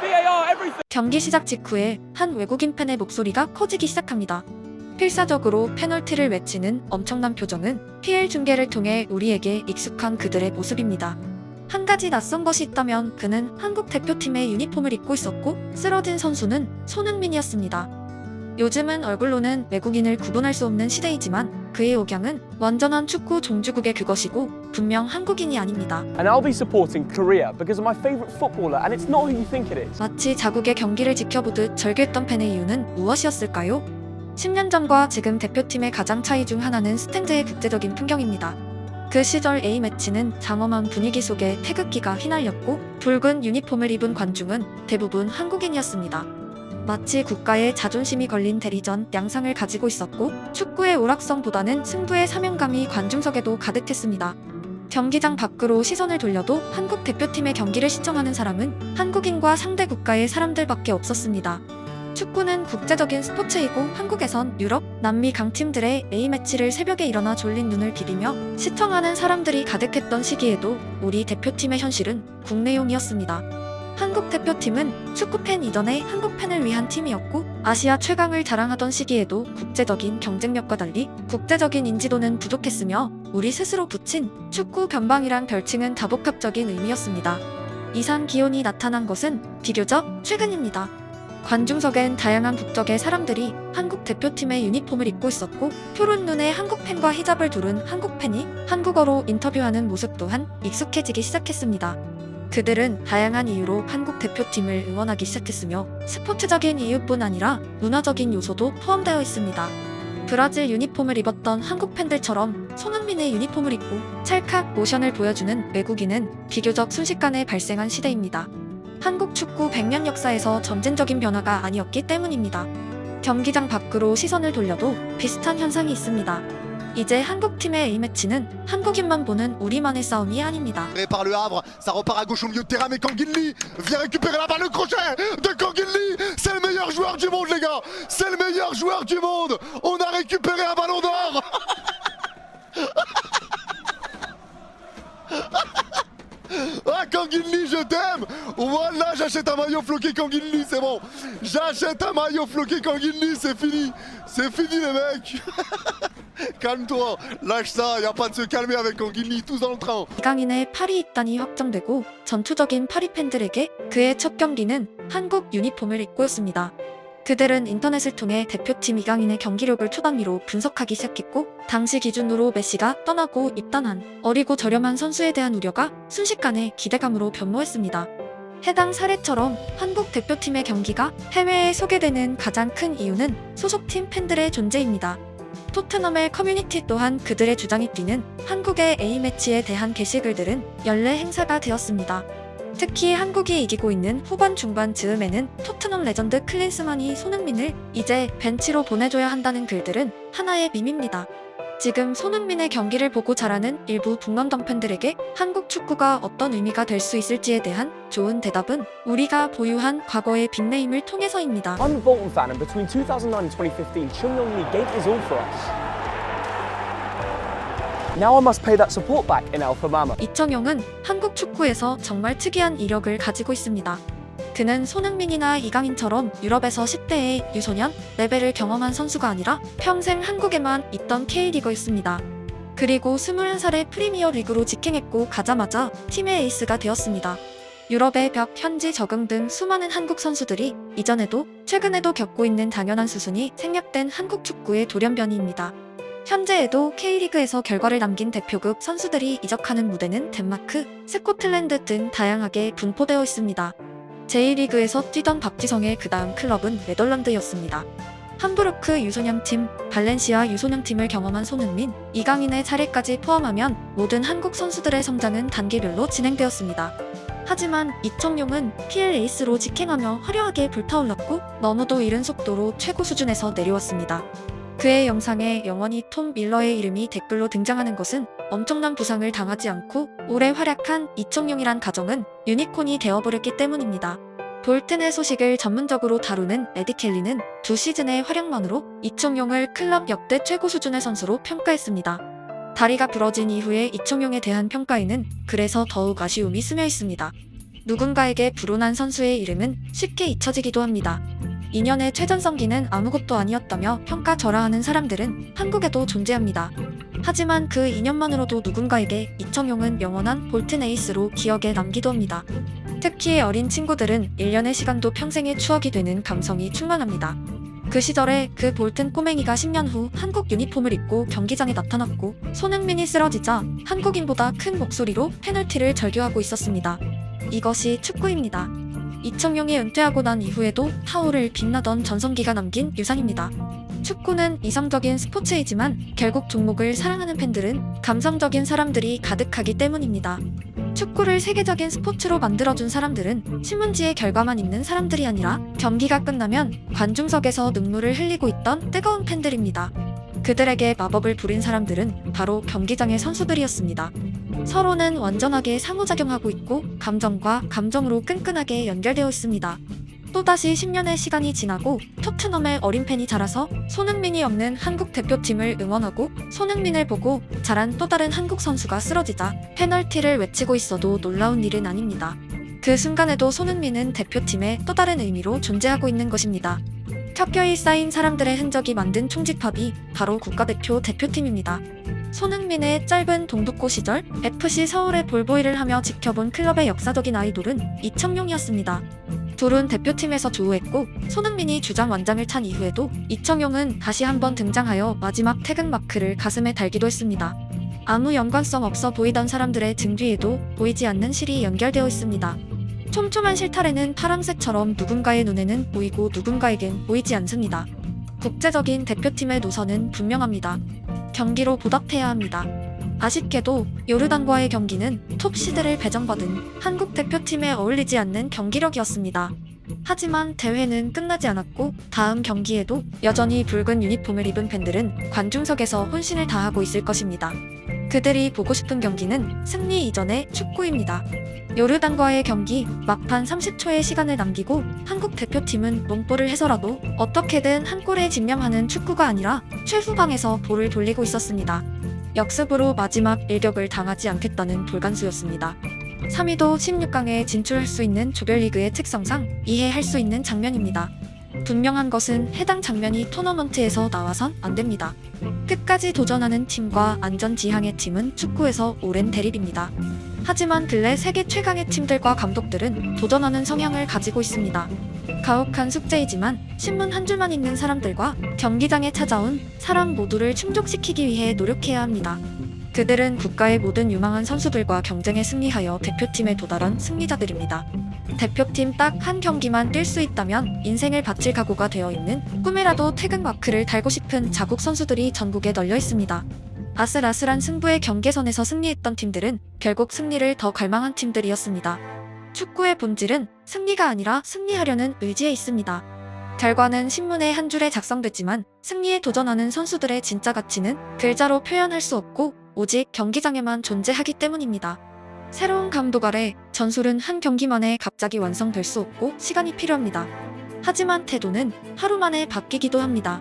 VAR, everything. 경기 시작 직후에 한 외국인 팬의 목소리가 커지기 시작합니다. 필사적으로 페널티를 외치는 엄청난 표정은 PL 중계를 통해 우리에게 익숙한 그들의 모습입니다. 한 가지 낯선 것이 있다면 그는 한국 대표팀의 유니폼을 입고 있었고 쓰러진 선수는 손흥민이었습니다. 요즘은 얼굴로는 외국인을 구분할 수 없는 시대이지만 그의 억양은 완전한 축구 종주국의 그것이고 분명 한국인이 아닙니다. And I'll be supporting Korea because of my favourite footballer, and it's not who you think it is. 마치 자국의 경기를 지켜보듯 절규했던 팬의 이유는 무엇이었을까요? 10년 전과 지금 대표팀의 가장 차이 중 하나는 스탠드의 국제적인 풍경입니다. 그 시절 A매치는 장엄한 분위기 속에 태극기가 휘날렸고 붉은 유니폼을 입은 관중은 대부분 한국인이었습니다. 마치 국가의 자존심이 걸린 대리전 양상을 가지고 있었고 축구의 오락성보다는 승부의 사명감이 관중석에도 가득했습니다. 경기장 밖으로 시선을 돌려도 한국 대표팀의 경기를 시청하는 사람은 한국인과 상대 국가의 사람들밖에 없었습니다. 축구는 국제적인 스포츠이고 한국에선 유럽, 남미 강팀들의 A매치를 새벽에 일어나 졸린 눈을 비비며 시청하는 사람들이 가득했던 시기에도 우리 대표팀의 현실은 국내용이었습니다. 한국 대표팀은 축구팬 이전에 한국팬을 위한 팀이었고 아시아 최강을 자랑하던 시기에도 국제적인 경쟁력과 달리 국제적인 인지도는 부족했으며 우리 스스로 붙인 축구 변방이란 별칭은 다복합적인 의미였습니다. 이상 기온이 나타난 것은 비교적 최근입니다. 관중석엔 다양한 국적의 사람들이 한국 대표팀의 유니폼을 입고 있었고 푸른 눈에 한국팬과 히잡을 두른 한국팬이 한국어로 인터뷰하는 모습 또한 익숙해지기 시작했습니다. 그들은 다양한 이유로 한국 대표팀을 응원하기 시작했으며 스포츠적인 이유뿐 아니라 문화적인 요소도 포함되어 있습니다. 브라질 유니폼을 입었던 한국 팬들처럼 손흥민의 유니폼을 입고 찰칵 모션을 보여주는 외국인은 비교적 순식간에 발생한 시대입니다. 한국 축구 100년 역사에서 점진적인 변화가 아니었기 때문입니다. 경기장 밖으로 시선을 돌려도 비슷한 현상이 있습니다. 이제 한국팀의 A매치는 한국인만 보는 우리만의 싸움이 아닙니다. Par le Havre, ça repart à gauche au milieu de terrain, mais Kanguinli vient récupérer la balle, le crochet de Kanguinli. C'est le meilleur joueur du monde, les gars. C'est le meilleur joueur du monde. On a récupéré un ballon d'or. Ah, Kanguinli, je t'aime. Voilà, j'achète un maillot floqué Kanguinli, c'est bon. J'achète un maillot floqué Kanguinli, c'est fini. C'est fini, les mecs. Calme-toi, lâche ça, y a pas de se calmer avec Kanguinli, tous dans le train. 이강인의 파리 입단이 확정되고 전투적인 파리 팬들에게 그의 첫 경기는 한국 유니폼을 입고였습니다. 그들은 인터넷을 통해 대표팀 이강인의 경기력을 초단위로 분석하기 시작했고 당시 기준으로 메시가 떠나고 입단한 어리고 저렴한 선수에 대한 우려가 순식간에 기대감으로 변모했습니다. 해당 사례처럼 한국 대표팀의 경기가 해외에 소개되는 가장 큰 이유는 소속팀 팬들의 존재입니다. 토트넘의 커뮤니티 또한 그들의 주장이 띄는 한국의 A매치에 대한 게시글들은 연례 행사가 되었습니다. 특히 한국이 이기고 있는 후반 중반 즈음에는 토트넘 레전드 클린스만이 손흥민을 이제 벤치로 보내줘야 한다는 글들은 하나의 밈입니다. 지금 손흥민의 경기를 보고 자라는 일부 북런던 팬들에게 한국 축구가 어떤 의미가 될 수 있을지에 대한 좋은 대답은 우리가 보유한 과거의 빅네임을 통해서입니다. I'm a Bolton fan, and between 2009 and 2015, Chung Yong-lee gave his all for us. Now I must pay that support back in Alpha Mama. 이청용은 한국 축구에서 정말 특이한 이력을 가지고 있습니다. 그는 손흥민이나 이강인처럼 유럽에서 10대의 유소년 레벨을 경험한 선수가 아니라 평생 한국에만 있던 K리거였습니다. 그리고 21살에 프리미어 리그로 직행했고 가자마자 팀의 에이스가 되었습니다. 유럽의 벽, 현지 적응 등 수많은 한국 선수들이 이전에도 최근에도 겪고 있는 당연한 수순이 생략된 한국 축구의 돌연변이입니다. 현재에도 K리그에서 결과를 남긴 대표급 선수들이 이적하는 무대는 덴마크, 스코틀랜드 등 다양하게 분포되어 있습니다. J리그에서 뛰던 박지성의 그 다음 클럽은 네덜란드였습니다. 함부르크 유소년팀, 발렌시아 유소년팀을 경험한 손흥민, 이강인의 차례까지 포함하면 모든 한국 선수들의 성장은 단계별로 진행되었습니다. 하지만 이청용은 PL 에이스로 직행하며 화려하게 불타올랐고 너무도 이른 속도로 최고 수준에서 내려왔습니다. 그의 영상에 영원히 톰 밀러의 이름이 댓글로 등장하는 것은 엄청난 부상을 당하지 않고 오래 활약한 이청용이란 가정은 유니콘이 되어버렸기 때문입니다. 볼튼의 소식을 전문적으로 다루는 에디 켈리는 2시즌의 활약만으로 이청용을 클럽 역대 최고 수준의 선수로 평가했습니다. 다리가 부러진 이후에 이청용에 대한 평가에는 그래서 더욱 아쉬움이 스며 있습니다. 누군가에게 불운한 선수의 이름은 쉽게 잊혀지기도 합니다. 2년의 최전성기는 아무것도 아니었다며 평가절하하는 사람들은 한국에도 존재합니다. 하지만 그 2년만으로도 누군가에게 이청용은 영원한 볼튼 에이스로 기억에 남기도 합니다. 특히 어린 친구들은 1년의 시간도 평생의 추억이 되는 감성이 충만합니다. 그 시절에 그 볼튼 꼬맹이가 10년 후 한국 유니폼을 입고 경기장에 나타났고 손흥민이 쓰러지자 한국인보다 큰 목소리로 페널티를 절규하고 있었습니다. 이것이 축구입니다. 이청용이 은퇴하고 난 이후에도 타오를 빛나던 전성기가 남긴 유산입니다. 축구는 이성적인 스포츠이지만 결국 종목을 사랑하는 팬들은 감성적인 사람들이 가득하기 때문입니다. 축구를 세계적인 스포츠로 만들어준 사람들은 신문지의 결과만 읽는 사람들이 아니라 경기가 끝나면 관중석에서 눈물을 흘리고 있던 뜨거운 팬들입니다. 그들에게 마법을 부린 사람들은 바로 경기장의 선수들이었습니다. 서로는 완전하게 상호작용하고 있고 감정과 감정으로 끈끈하게 연결되어 있습니다. 또다시 10년의 시간이 지나고 토트넘의 어린 팬이 자라서 손흥민이 없는 한국 대표팀을 응원하고 손흥민을 보고 자란 또 다른 한국 선수가 쓰러지자 페널티를 외치고 있어도 놀라운 일은 아닙니다. 그 순간에도 손흥민은 대표팀의 또 다른 의미로 존재하고 있는 것입니다. 켜켜이 쌓인 사람들의 흔적이 만든 총집합이 바로 국가대표 대표팀입니다. 손흥민의 짧은 동북고 시절 FC 서울의 볼보이를 하며 지켜본 클럽의 역사적인 아이돌은 이청용이었습니다. 둘은 대표팀에서 조우했고 손흥민이 주장 완장을 찬 이후에도 이청용은 다시 한번 등장하여 마지막 태극마크를 가슴에 달기도 했습니다. 아무 연관성 없어 보이던 사람들의 등 뒤에도 보이지 않는 실이 연결되어 있습니다. 촘촘한 실타래는 파랑새처럼 누군가의 눈에는 보이고 누군가에겐 보이지 않습니다. 국제적인 대표팀의 노선은 분명합니다. 경기로 보답해야 합니다. 아쉽게도 요르단과의 경기는 톱시드를 배정받은 한국 대표팀에 어울리지 않는 경기력이었습니다. 하지만 대회는 끝나지 않았고 다음 경기에도 여전히 붉은 유니폼을 입은 팬들은 관중석에서 혼신을 다하고 있을 것입니다. 그들이 보고 싶은 경기는 승리 이전의 축구입니다. 요르단과의 경기 막판 30초의 시간을 남기고 한국 대표팀은 몸볼을 해서라도 어떻게든 한 골에 집념하는 축구가 아니라 최후방에서 볼을 돌리고 있었습니다. 역습으로 마지막 일격을 당하지 않겠다는 불간수였습니다. 3위도 16강에 진출할 수 있는 조별리그의 특성상 이해할 수 있는 장면입니다. 분명한 것은 해당 장면이 토너먼트에서 나와선 안 됩니다. 끝까지 도전하는 팀과 안전지향의 팀은 축구에서 오랜 대립입니다. 하지만 근래 세계 최강의 팀들과 감독들은 도전하는 성향을 가지고 있습니다. 가혹한 숙제이지만 신문 한 줄만 읽는 사람들과 경기장에 찾아온 사람 모두를 충족시키기 위해 노력해야 합니다. 그들은 국가의 모든 유망한 선수들과 경쟁에 승리하여 대표팀에 도달한 승리자들입니다. 대표팀 딱 한 경기만 뛸 수 있다면 인생을 바칠 각오가 되어 있는 꿈에라도 태극마크를 달고 싶은 자국 선수들이 전국에 널려 있습니다. 아슬아슬한 승부의 경계선에서 승리했던 팀들은 결국 승리를 더 갈망한 팀들이었습니다. 축구의 본질은 승리가 아니라 승리하려는 의지에 있습니다. 결과는 신문의 한 줄에 작성됐지만 승리에 도전하는 선수들의 진짜 가치는 글자로 표현할 수 없고 오직 경기장에만 존재하기 때문입니다. 새로운 감독 아래 전술은 한 경기 만에 갑자기 완성될 수 없고 시간이 필요합니다. 하지만 태도는 하루 만에 바뀌기도 합니다.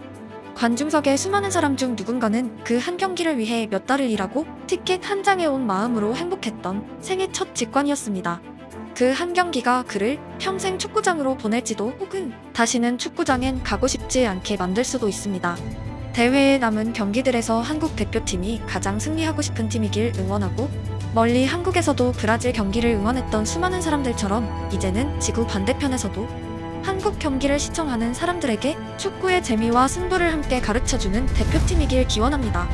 관중석의 수많은 사람 중 누군가는 그 한 경기를 위해 몇 달을 일하고 티켓 한 장에 온 마음으로 행복했던 생애 첫 직관이었습니다. 그 한 경기가 그를 평생 축구장으로 보낼지도 혹은 다시는 축구장엔 가고 싶지 않게 만들 수도 있습니다. 대회에 남은 경기들에서 한국 대표팀이 가장 승리하고 싶은 팀이길 응원하고 멀리 한국에서도 브라질 경기를 응원했던 수많은 사람들처럼 이제는 지구 반대편에서도 한국 경기를 시청하는 사람들에게 축구의 재미와 승부를 함께 가르쳐주는 대표팀이길 기원합니다.